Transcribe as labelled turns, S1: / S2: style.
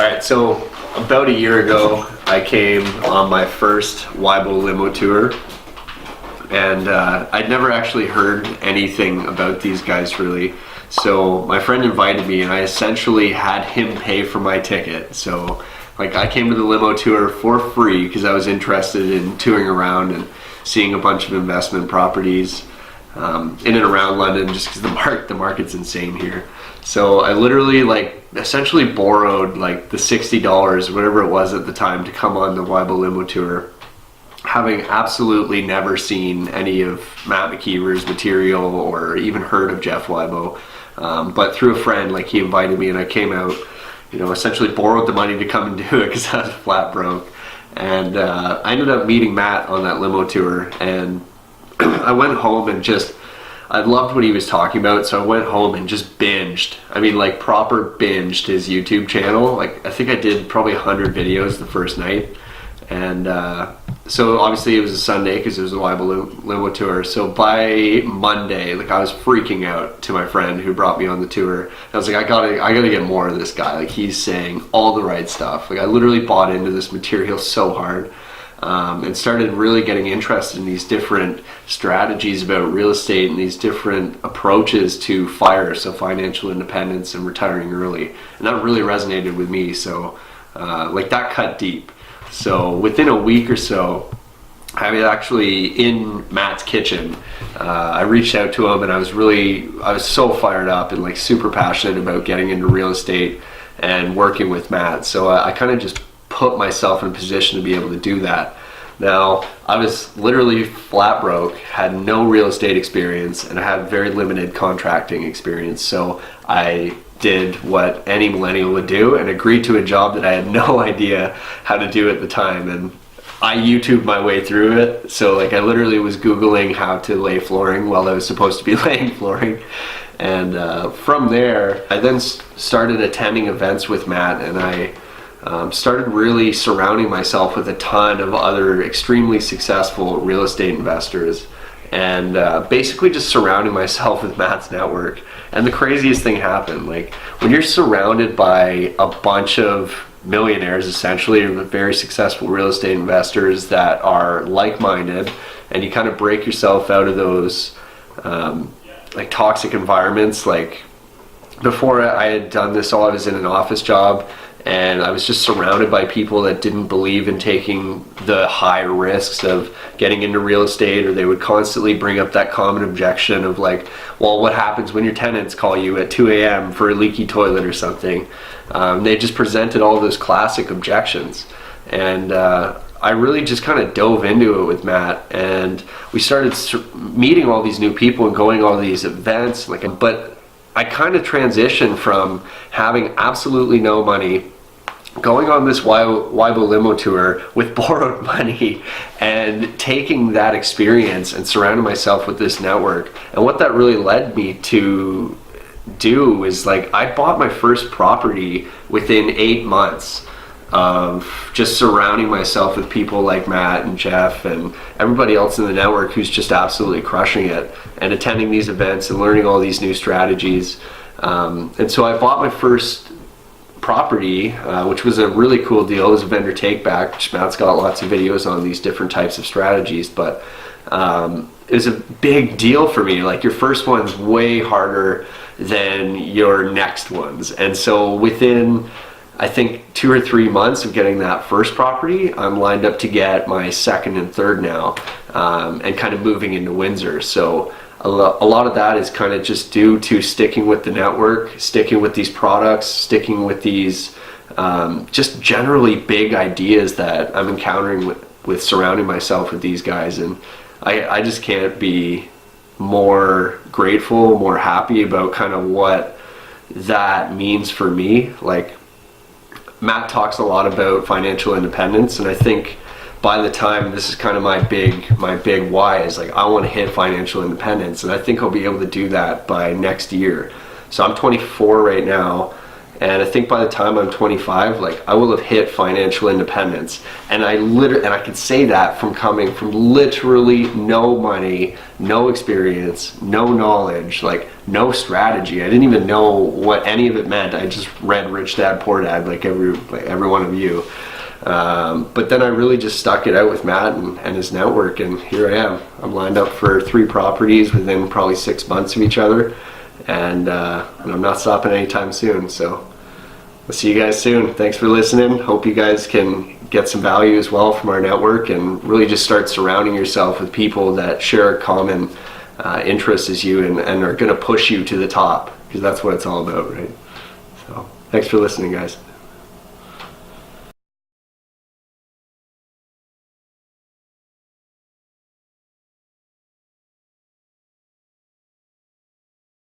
S1: Alright, so about a year ago, I came on my first Wybo Limo Tour, and I'd never actually heard anything about these guys really. So my friend invited me, and I essentially had him pay for my ticket. So like I came to the limo tour for free because I was interested in touring around and seeing a bunch of investment properties in and around London, just because the market's insane here. So I literally essentially borrowed like the $60, whatever it was at the time, to come on the Wybo Limo Tour, having absolutely never seen any of Matt McKeever's material or even heard of Jeff Wybo. But through a friend, like, he invited me, and I came out, essentially borrowed the money to come and do it because I was flat broke. And I ended up meeting Matt on that limo tour, and I went home and I loved what he was talking about, so I went home and just binged. I mean, like, proper binged his YouTube channel. Like, I think I did probably 100 videos the first night. And so obviously it was a Sunday because it was a Wybo Limo Tour. So by Monday, like, I was freaking out to my friend who brought me on the tour. I was like, I gotta get more of this guy. Like, he's saying all the right stuff. Like, I literally bought into this material so hard. And started really getting interested in these different strategies about real estate and these different approaches to FIRE, so financial independence and retiring early. And that really resonated with me, so like, that cut deep. So within a week or so, I was actually in Matt's kitchen. I reached out to him, and I was so fired up and like super passionate about getting into real estate and working with Matt. So I kind of just put myself in a position to be able to do that. Now, I was literally flat broke, had no real estate experience, and I had very limited contracting experience. So I did what any millennial would do and agreed to a job that I had no idea how to do at the time. And I YouTubed my way through it. So like, I literally was Googling how to lay flooring while I was supposed to be laying flooring. And from there, I then started attending events with Matt, and I started really surrounding myself with a ton of other extremely successful real estate investors, and basically just surrounding myself with Matt's network. And the craziest thing happened. Like, when you're surrounded by a bunch of millionaires, essentially, or very successful real estate investors that are like-minded, and you kind of break yourself out of those like toxic environments. Like, before I had done this, I was in an office job, and I was just surrounded by people that didn't believe in taking the high risks of getting into real estate, or they would constantly bring up that common objection of like, well, what happens when your tenants call you at 2 a.m. for a leaky toilet or something? They just presented all those classic objections. And I really just kind of dove into it with Matt, and we started meeting all these new people and going to all these events. But I kind of transitioned from having absolutely no money, going on this Wybo Limo Tour with borrowed money, and taking that experience and surrounding myself with this network. And what that really led me to do is, like, I bought my first property within 8 months of just surrounding myself with people like Matt and Jeff and everybody else in the network who's just absolutely crushing it, and attending these events and learning all these new strategies. And so I bought my first property, which was a really cool deal. It was a vendor take back, which Matt's got lots of videos on these different types of strategies, but it was a big deal for me. Like, your first one's way harder than your next ones. And so within, I think, 2 or 3 months of getting that first property, I'm lined up to get my second and third now, and kind of moving into Windsor. So a lot of that is kind of just due to sticking with the network, sticking with these products, sticking with these just generally big ideas that I'm encountering with surrounding myself with these guys. And I just can't be more grateful, more happy about kind of what that means for me. Like, Matt talks a lot about financial independence, and I think by the time, this is kind of my big why, is like, I want to hit financial independence, and I think I'll be able to do that by next year. So I'm 24 right now, And I think by the time I'm 25, like, I will have hit financial independence. And I can say that from coming from literally no money, no experience, no knowledge, like no strategy. I didn't even know what any of it meant. I just read Rich Dad Poor Dad like every one of you. But then I really just stuck it out with Matt and his network, and here I am. I'm lined up for 3 properties within probably 6 months of each other, and I'm not stopping anytime soon. So we'll see you guys soon. Thanks for listening. Hope you guys can get some value as well from our network, and really just start surrounding yourself with people that share a common interest as you and are going to push you to the top, because that's what it's all about, right? So thanks for listening, guys.